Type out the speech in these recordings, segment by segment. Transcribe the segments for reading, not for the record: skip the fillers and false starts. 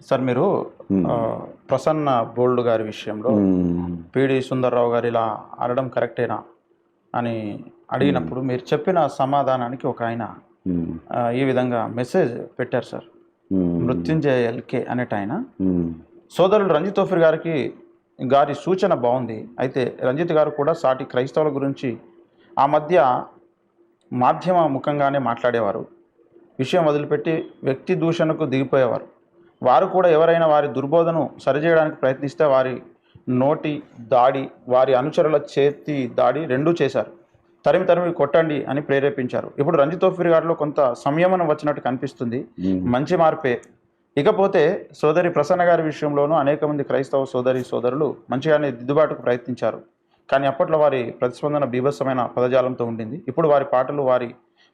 Sir మీరు ప్రసన్న బోల్డ్ గారి విషయంలో పిడి సుందర్రావు గారు ఇలా అనడం కరెక్టేనా అని అడిగినప్పుడు మీరు చెప్పిన సమాధానానికి ఒక ఆయన ఈ విధంగా మెసేజ్ పెట్టారు సార్. మృత్యుంజయ ఎల్కే అనేట ఆయన సోదరుడు రంజిత్ తోఫీర్ గారి సూచన బాగుంది. అయితే రంజిత్ గారు కూడా సాటి క్రైస్తవుల గురించి ఆ మధ్య మాధ్యమ ముఖంగానే మాట్లాడేవారు. విషయం వదిలిపెట్టి వ్యక్తి దూషణకు దిగిపోయేవారు. వారు కూడా ఎవరైనా వారి దుర్బోధను సరిచేయడానికి ప్రయత్నిస్తే వారి నోటి దాడి, వారి అనుచరుల చేతి దాడి రెండూ చేశారు. తరిమి కొట్టండి అని ప్రేరేపించారు. ఇప్పుడు రంజిత్ తోఫీర్ గారిలో కొంత సంయమనం వచ్చినట్టు కనిపిస్తుంది. మంచి మార్పే. ఇకపోతే సోదరి ప్రసన్న గారి విషయంలోనూ అనేక మంది క్రైస్తవ సోదరులు మంచిగానే దిద్దుబాటుకు ప్రయత్నించారు. కానీ అప్పట్లో వారి ప్రతిస్పందన బీభత్సమైన పదజాలంతో ఉండింది. ఇప్పుడు వారి పాటలు, వారి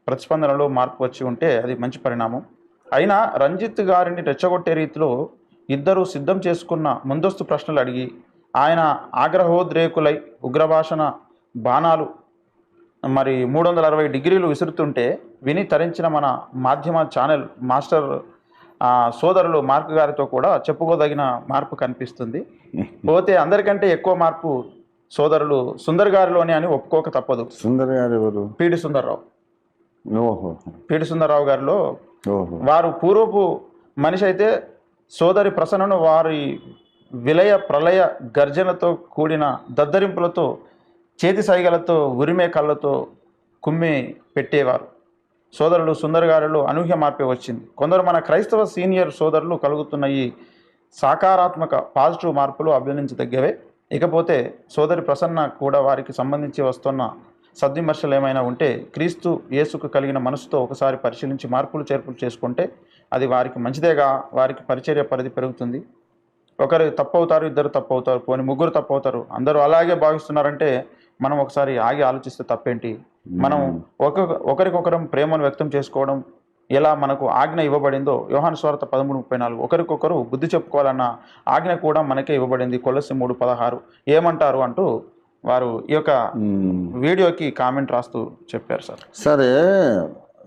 ప్రతిస్పందనలో మార్పు వచ్చి ఉంటే అది మంచి పరిణామం. అయినా రంజిత్ గారిని రెచ్చగొట్టే రీతిలో ఇద్దరు సిద్ధం చేసుకున్న ముందస్తు ప్రశ్నలు అడిగి ఆయన ఆగ్రహోద్రేకులై ఉగ్రభాషణ బాణాలు 360 డిగ్రీలు విసురుతుంటే విని తరించిన మన మాధ్యమ ఛానల్ మాస్టర్ సోదరులు మార్క్ గారితో కూడా చెప్పుకోదగిన మార్పు కనిపిస్తుంది. పోతే అందరికంటే ఎక్కువ మార్పు సోదరులు సుందర్ గారిలోనే అని ఒప్పుకోక తప్పదు. సుందర్ గారు ఎవరు? పిడి సుందర్రావు. పిడి సుందర్రావు గారిలో వారు పూర్వపు మనిషి అయితే సోదరి ప్రసన్నను వారి విలయ ప్రళయ గర్జనతో కూడిన దద్దరింపులతో, చేతి సైగలతో, ఉరిమే కళ్ళతో కుమ్మి పెట్టేవారు. సోదరుడు సుందర్ గారిలో అనూహ్య మార్పే వచ్చింది. కొందరు మన క్రైస్తవ సీనియర్ సోదరులు కలుగుతున్న ఈ సకారాత్మక పాజిటివ్ మార్పులు అభినందించదగ్గవే. ఇకపోతే సోదరి ప్రసన్న కూడా వారికి సంబంధించి వస్తున్న సద్విమర్శలు ఏమైనా ఉంటే క్రీస్తు యేసుకు కలిగిన మనసుతో ఒకసారి పరిశీలించి మార్పులు చేర్పులు చేసుకుంటే అది వారికి మంచిదేగా. వారికి పరిచర్య పరిధి పెరుగుతుంది. ఒకరు తప్పవుతారు, ఇద్దరు తప్పవుతారు, పోని ముగ్గురు తప్పవుతారు, అందరూ అలాగే భావిస్తున్నారంటే మనం ఒకసారి ఆగి ఆలోచిస్తే తప్పేంటి? మనం ఒకరికొకరం ప్రేమను వ్యక్తం చేసుకోవడం ఎలా మనకు ఆజ్ఞ ఇవ్వబడిందో యోహాను సువార్త 13:34 ఒకరికొకరు బుద్ధి చెప్పుకోవాలన్న ఆజ్ఞ కూడా మనకే ఇవ్వబడింది. కొలస్సీ 3:16 ఏమంటారు అంటూ వారు ఈ యొక్క వీడియోకి కామెంట్ రాస్తూ చెప్పారు సార్. సరే,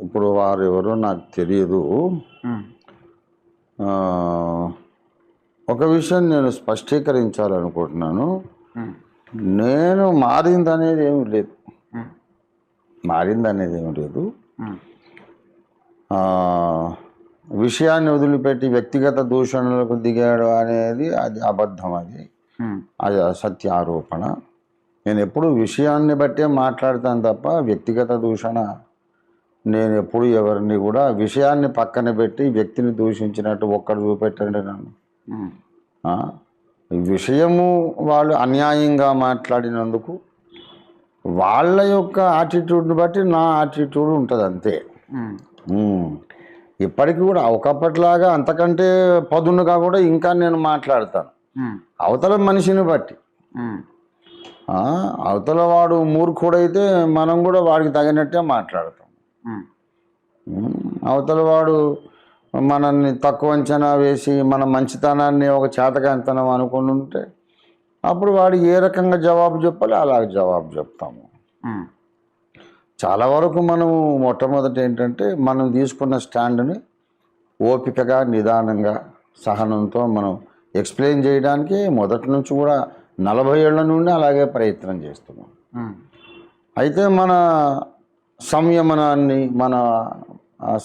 ఇప్పుడు వారు ఎవరో నాకు తెలియదు. ఒక విషయం నేను స్పష్టీకరించాలనుకుంటున్నాను. నేను మారిందనేది ఏమి లేదు. విషయాన్ని వదిలిపెట్టి వ్యక్తిగత దూషణలకు దిగాడు అనేది అది అబద్ధం. అది అసత్య ఆరోపణ. నేను ఎప్పుడు విషయాన్ని బట్టే మాట్లాడతాను తప్ప వ్యక్తిగత దూషణ నేను ఎప్పుడు ఎవరిని కూడా విషయాన్ని పక్కన పెట్టి వ్యక్తిని దూషించినట్టు ఒక్కడు చూపెట్టండి నన్ను. విషయము వాళ్ళు అన్యాయంగా మాట్లాడినందుకు వాళ్ళ యొక్క యాటిట్యూడ్ని బట్టి నా యాటిట్యూడ్ ఉంటుంది అంతే. ఇప్పటికీ కూడా ఒకప్పటిలాగా అంతకంటే పదునుగా కూడా ఇంకా నేను మాట్లాడతాను. అవతల మనిషిని బట్టి. అవతల వాడు మూర్ఖుడైతే మనం కూడా వాడికి తగినట్టే మాట్లాడతాం. అవతల వాడు మనల్ని తక్కువ అంచనా వేసి మన మంచితనాన్ని ఒక చేతకాంతనం అనుకుని ఉంటే అప్పుడు వాడికి ఏ రకంగా జవాబు చెప్పాలి అలాగే జవాబు చెప్తాము. చాలా వరకు మనము మొట్టమొదటి ఏంటంటే మనం తీసుకున్న స్టాండ్ని ఓపికగా, నిదానంగా, సహనంతో మనం ఎక్స్ప్లెయిన్ చేయడానికి మొదటి నుంచి కూడా 40 ఏళ్ల నుండి అలాగే ప్రయత్నం చేస్తున్నాం. అయితే మన సంయమనాన్ని, మన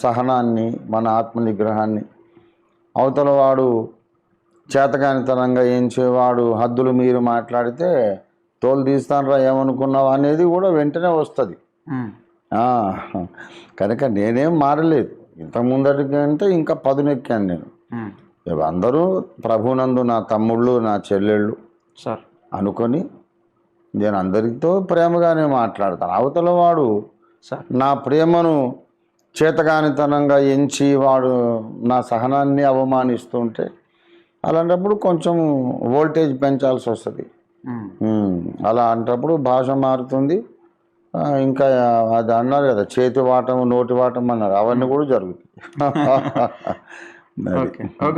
సహనాన్ని, మన ఆత్మనిగ్రహాన్ని అవతల వాడు చేతకానితనంగా ఏంచేవాడు హద్దులు మీరు మాట్లాడితే తోలు తీస్తానరా ఏమనుకున్నావు అనేది కూడా వెంటనే వస్తుంది. కనుక నేనేం మారలేదు. ఇంతకుముందటికంటే ఇంకా పదునెక్కాను నేను. అందరూ ప్రభునందు నా తమ్ముళ్ళు, నా చెల్లెళ్ళు సార్ అనుకొని నేను అందరితో ప్రేమగానే మాట్లాడతాను. అవతల వాడు నా ప్రేమను చేతకానితనంగా ఎంచి వాడు నా సహనాన్ని అవమానిస్తుంటే అలాంటప్పుడు కొంచెం వోల్టేజ్ పెంచాల్సి వస్తుంది. అలా అంటప్పుడు భాష మారుతుంది. ఇంకా అది అన్నారు కదా, చేతి వాటం నోటి వాటం అన్నారు, అవన్నీ కూడా జరుగుతాయి.